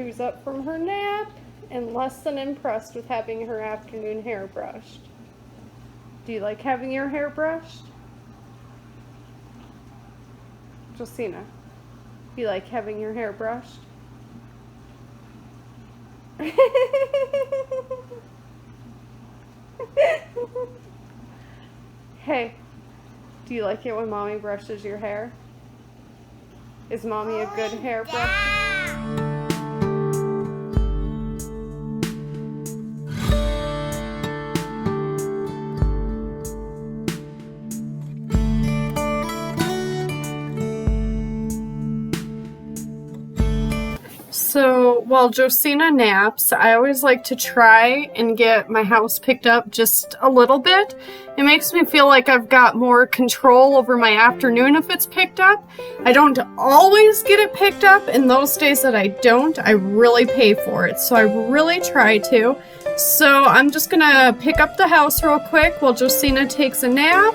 who's up from her nap and less than impressed with having her afternoon hair brushed. Do you like having your hair brushed? Josina, you like having your hair brushed? Hey, do you like it when Mommy brushes your hair? Is Mommy a good hairbrush? So while Josina naps, I always like to try and get my house picked up just a little bit. It makes me feel like I've got more control over my afternoon if it's picked up. I don't always get it picked up, and those days that I don't, I really pay for it. So I really try to. So I'm just gonna pick up the house real quick while Josina takes a nap.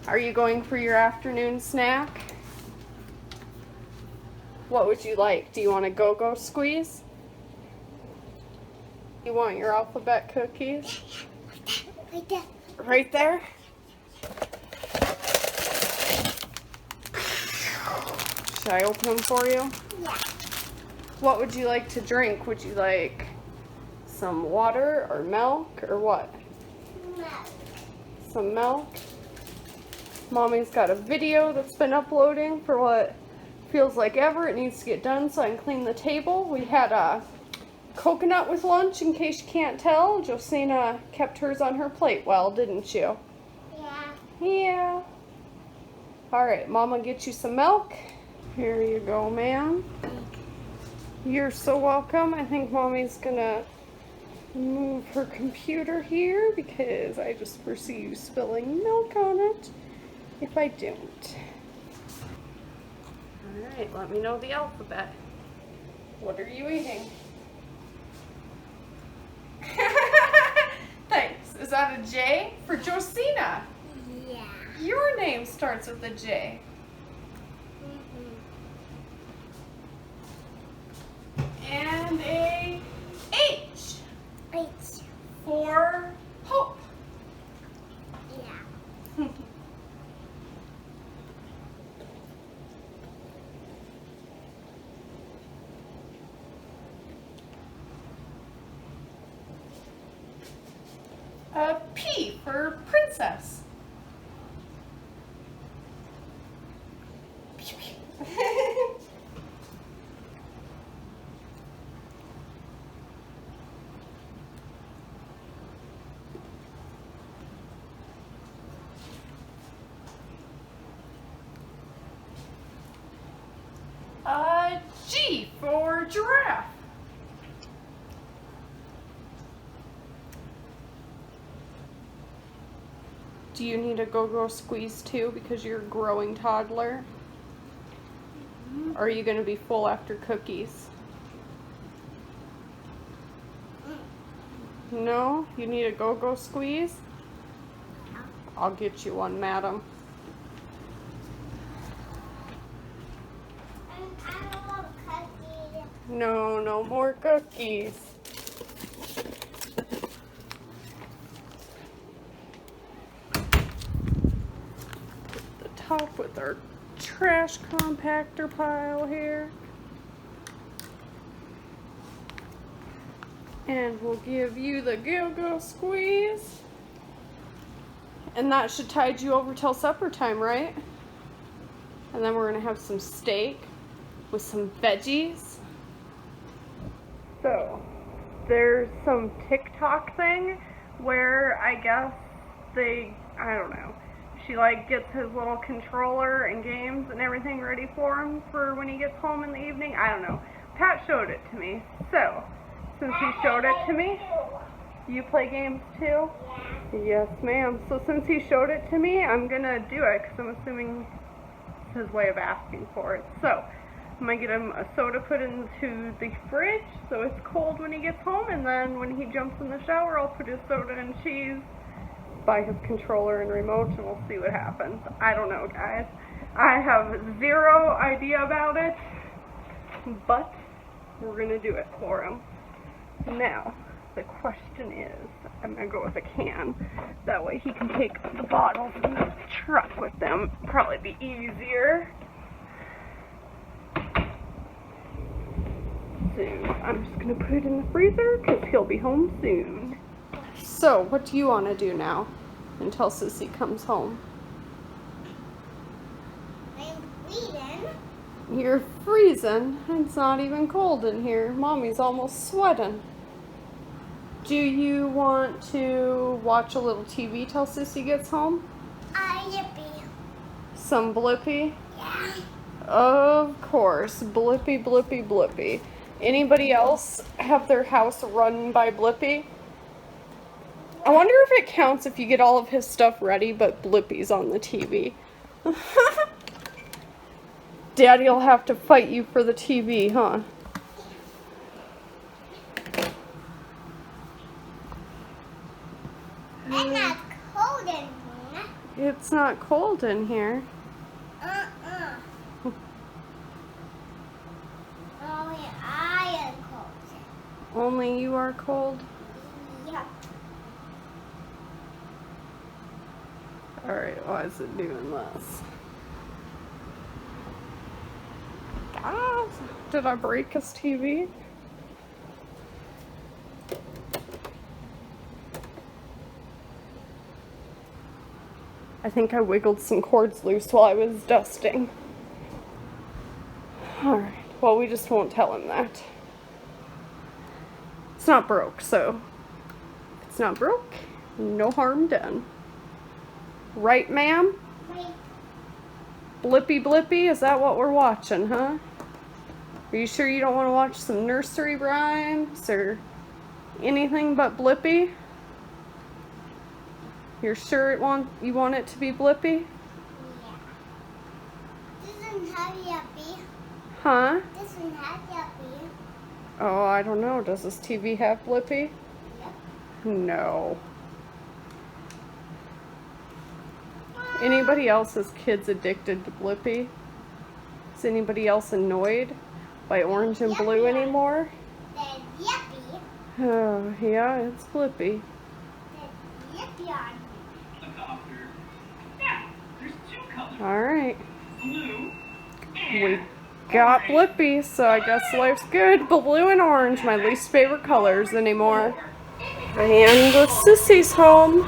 Are you going for your afternoon snack? What would you like? Do you want a go-go squeeze? You want your alphabet cookies? Right there. Right there? Should I open them for you? Yeah. What would you like to drink? Would you like some water or milk or what? Some milk. Mommy's got a video that's been uploading for what feels like ever. It needs to get done so I can clean the table. We had a coconut with lunch, in case you can't tell. Josina kept hers on her plate well, didn't you? Yeah. Yeah. Alright, Mama, get you some milk. Here you go, ma'am. You're so welcome. I think Mommy's gonna move her computer here because I just foresee you spilling milk on it if I don't. Alright, let me know the alphabet. What are you eating? Thanks. Is that a J for Josina? Yeah. Your name starts with a J. And a H. H. For hope. Yeah. A P for princess. A G for giraffe. Do you need a go-go squeeze too because you're a growing toddler? Or are you going to be full after cookies? No? You need a go-go squeeze? I'll get you one, madam. I don't want cookies. No, no more cookies. The top with our trash compactor pile here. And we'll give you the go-go squeeze. And that should tide you over till supper time, right? And then we're gonna have some steak with some veggies. So, there's some TikTok thing where I guess I don't know, she like gets his little controller and games and everything ready for him for when he gets home in the evening. I don't know. Pat showed it to me. So, since he showed it to me, you play games too? Yes, ma'am. So since he showed it to me, I'm gonna do it because I'm assuming it's his way of asking for it. So, I'm gonna get him a soda put into the fridge so it's cold when he gets home, and then when he jumps in the shower, I'll put his soda and cheese by his controller and remote, and we'll see what happens. I don't know, guys. I have zero idea about it, but we're gonna do it for him. Now, the question is, I'm gonna go with a can. That way he can take the bottles in the truck with them. Probably be easier. So, I'm just gonna put it in the freezer because he'll be home soon. So, what do you want to do now until Sissy comes home? I'm freezing. You're freezing. It's not even cold in here. Mommy's almost sweating. Do you want to watch a little TV till Sissy gets home? Yippee. Some Blippy? Yeah. Of course. Blippy, Blippy, Blippy. Anybody else have their house run by Blippy? I wonder if it counts if you get all of his stuff ready, but Blippy's on the TV. Daddy'll have to fight you for the TV, huh? It's not cold in here. It's not cold in here. Only I am cold. Only you are cold? Yep. Alright, why is it doing this? Ah, did I break his TV? I think I wiggled some cords loose while I was dusting. Alright, well, we just won't tell him that. It's not broke, so if it's not broke, no harm done. Right, ma'am? Wait. Blippy Blippy, is that what we're watching, huh? Are you sure you don't want to watch some nursery rhymes or anything but Blippy? You're sure you want it to be Blippy? Yeah. Doesn't have yuppie. Huh? Doesn't have yuppie. Oh, I don't know. Does this TV have Blippy? Yep. No. Anybody else's kids addicted to Blippy? Is anybody else annoyed by orange and blue anymore? There's yuppie. Oh, yeah, it's Blippy. There's yuppie on Yeah, there's two colors. Alright. Blue We got Blippy, so I guess life's good. Blue and orange, my least favorite colors anymore. And the sissy's home.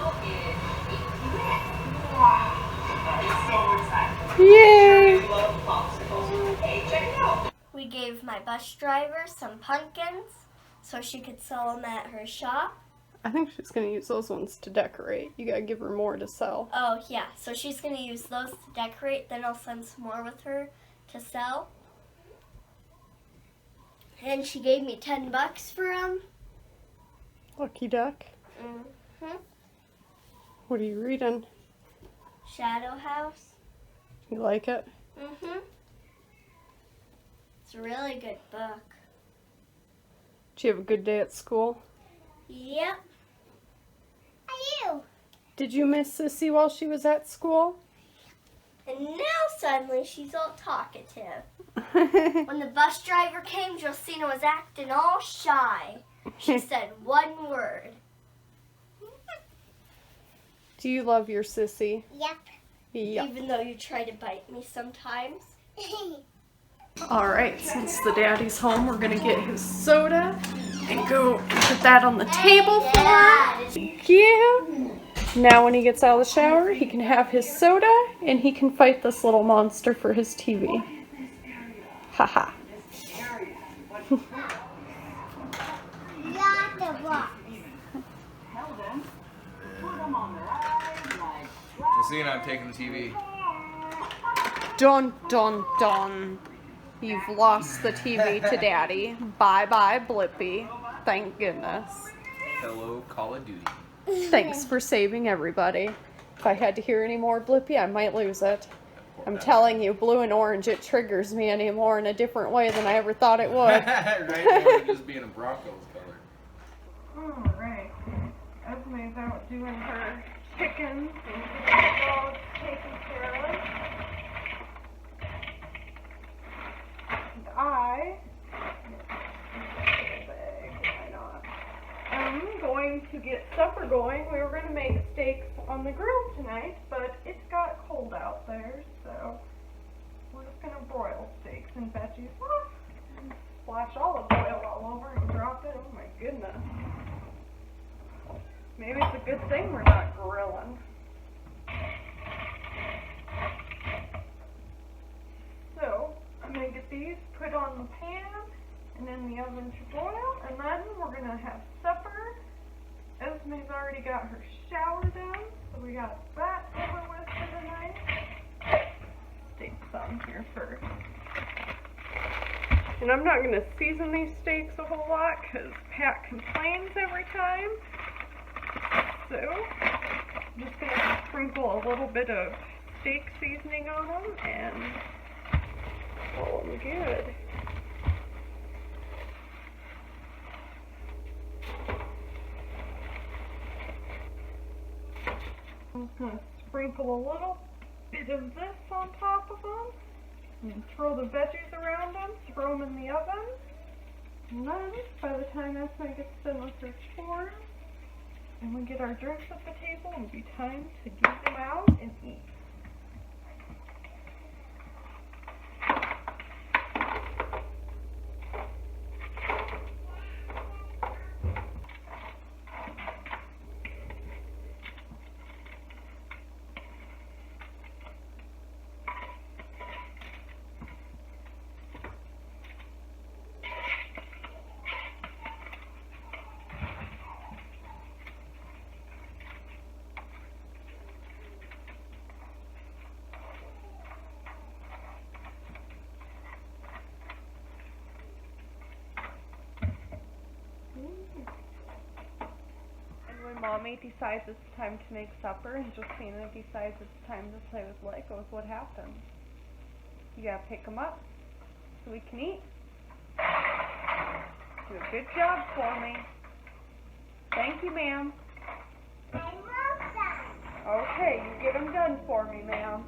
Yay! We gave my bus driver some pumpkins so she could sell them at her shop. I think she's gonna use those ones to decorate. You gotta give her more to sell. Oh, yeah. So she's going to use those to decorate. Then I'll send some more with her to sell. And she gave me $10 for them. Lucky duck. Mm-hmm. What are you reading? Shadow House. You like it? Mm-hmm. It's a really good book. Did you have a good day at school? Yep. Are you? Did you miss Sissy while she was at school? And now suddenly she's all talkative. When the bus driver came, Josina was acting all shy. She said one word. Do you love your Sissy? Yep. Yeah. Even though you try to bite me sometimes. Alright, since the daddy's home, we're gonna get his soda and go put that on the table for him. Thank you. Now when he gets out of the shower, he can have his soda and he can fight this little monster for his TV. Haha. Josina, I'm taking the TV. Dun dun dun. You've lost the TV to Daddy. Bye bye, Blippy. Thank goodness. Hello, Call of Duty. Thanks for saving everybody. If I had to hear any more Blippy, I might lose it. I'm telling you, blue and orange, it triggers me anymore in a different way than I ever thought it would. Right more than just being a Broncos color. Alright. Esme's out doing her chickens and getting the dogs taken care of. And I'm going to get supper going. We were going to make steaks on the grill tonight, but it's got cold out there, so we're just going to broil steaks and veggies. And splash olive oil all over and drop it. Oh my goodness. Maybe it's a good thing we're not grilling. So, I'm going to get these put on the pan and in the oven to broil, and then we're going to have supper. Esme's already got her shower done, so we got that over with for the night. Stick some here first. And I'm not going to season these steaks a whole lot because Pat complains every time. So, I'm just going to sprinkle a little bit of steak seasoning on them and call them good. I'm going to sprinkle a little bit of this on top of them and throw the veggies around them, throw them in the oven, and then by the time Esme gets done with her chores and we get our drinks at the table, it'll be time to get them out and eat. Mommy decides it's time to make supper and Josina decides it's time to play with Legos, what happens? You gotta pick them up so we can eat. Do a good job for me. Thank you, ma'am. I love that. Okay, you get them done for me, ma'am.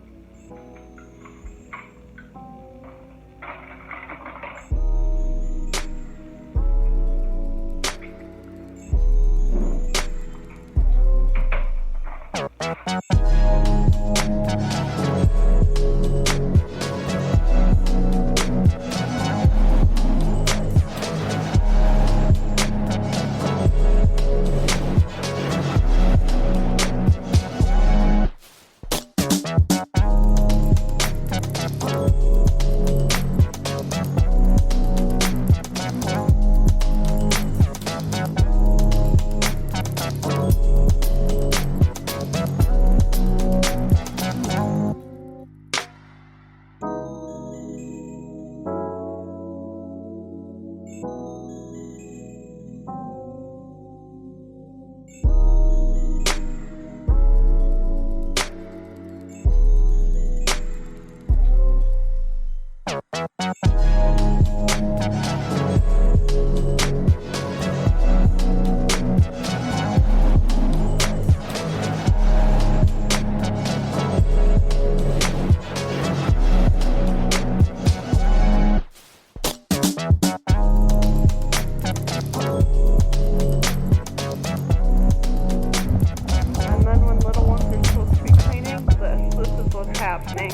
Happening.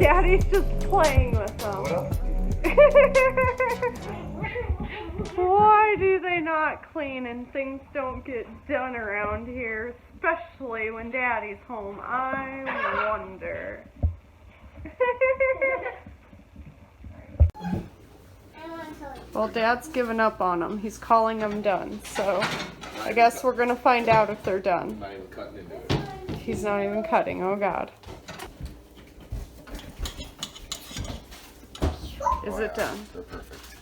Daddy's just playing with them. Why do they not clean and things don't get done around here, especially when Daddy's home? I wonder. Well, Dad's given up on them. He's calling them done, so I guess we're gonna find out if they're done. Not even cutting into it. He's not even cutting, oh God. Is it done? They're perfect.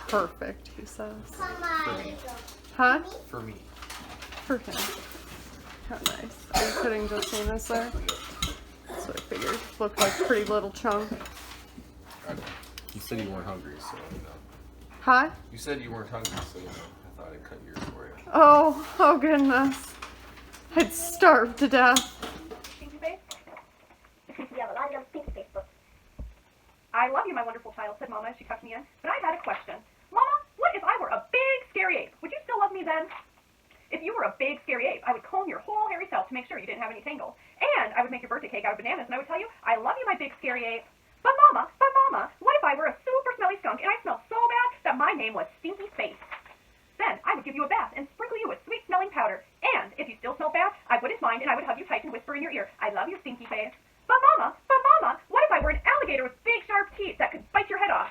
Perfect, he says. Come Huh? For me. For him. How nice. Are you putting Josina's there? That's what I figured. Looked like a pretty little chunk. You said you weren't hungry, so you know. Huh? You said you weren't hungry, so you know. I thought I'd cut yours for you. Oh goodness. I'd starve to death. I love you, my wonderful child, said Mama as she tucked me in. But I had a question. Mama, what if I were a big, scary ape? Would you still love me then? If you were a big, scary ape, I would comb your whole hairy self to make sure you didn't have any tangles. And I would make your birthday cake out of bananas, and I would tell you, I love you, my big, scary ape. But Mama, what if I were a super smelly skunk, and I smelled so bad that my name was Stinky Face? Then I would give you a bath and sprinkle you with sweet-smelling powder. And if you still smelled bad, I wouldn't mind, and I would hug you tight and whisper in your ear, I love you, Stinky Face. But Mama, what if I were an alligator with big sharp teeth that could bite your head off?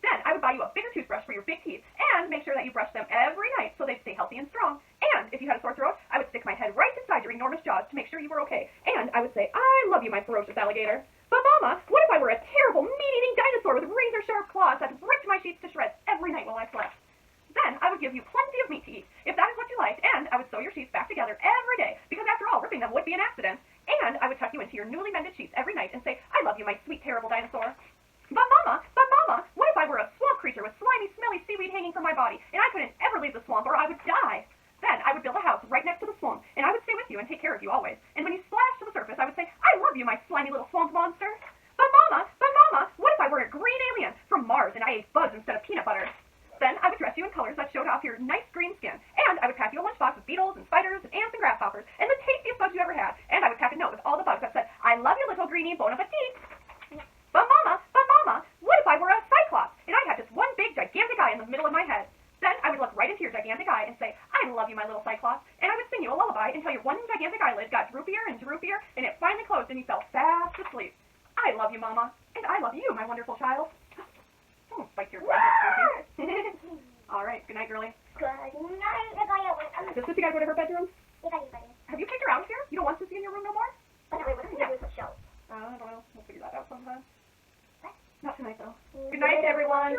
Then I would buy you a bigger toothbrush for your big teeth and make sure that you brush them every night so they'd stay healthy and strong. And if you had a sore throat, I would stick my head right inside your enormous jaws to make sure you were okay. And I would say, I love you, my ferocious alligator. But Mama, what if I were a terrible, meat-eating dinosaur with razor-sharp claws that ripped my sheets to shreds every night while I slept? Then I would give you plenty of meat to eat, if that is what you liked, and I would sew your sheets back together every day, because after all, ripping them would be an accident. And I would tuck you into your newly mended sheets every night and say, I love you, my sweet, terrible dinosaur. But Mama, what if I were a swamp creature with slimy, smelly seaweed hanging from my body, and I couldn't ever leave the swamp or I would die? Then I would build a house right next to the swamp, and I would stay with you and take care of you always. And when you splash to the surface, I would say, I love you, my slimy little swamp monster. But Mama, what if I were a green alien from Mars and I ate bugs instead of peanut butter? Then I would dress you in colors that showed off your nice green skin, and I would pack you a lunchbox with beetles and spiders and ants and grasshoppers and the tastiest bugs you ever had, and I would pack a note with all the bugs that said, I love you, little greenie, bon appetit. But Mama, what if I were a cyclops and I had just one big gigantic eye in the middle of my head? Then I would look right into your gigantic eye and say, I love you, my little cyclops, and I would sing you a lullaby until your one gigantic eyelid got droopier and droopier, and it finally closed and you fell fast asleep. I love you, Mama, and I love you, my wonderful child. Don't bite your All right, good night, girlie. Good night. Does Sissy guys go to her bedroom? Buddy. Have you kicked her out here? You don't want Sissy in your room no more? But what are we doing with the show? I don't know. We'll figure that out sometime. What? Not tonight, though. Good night, everyone.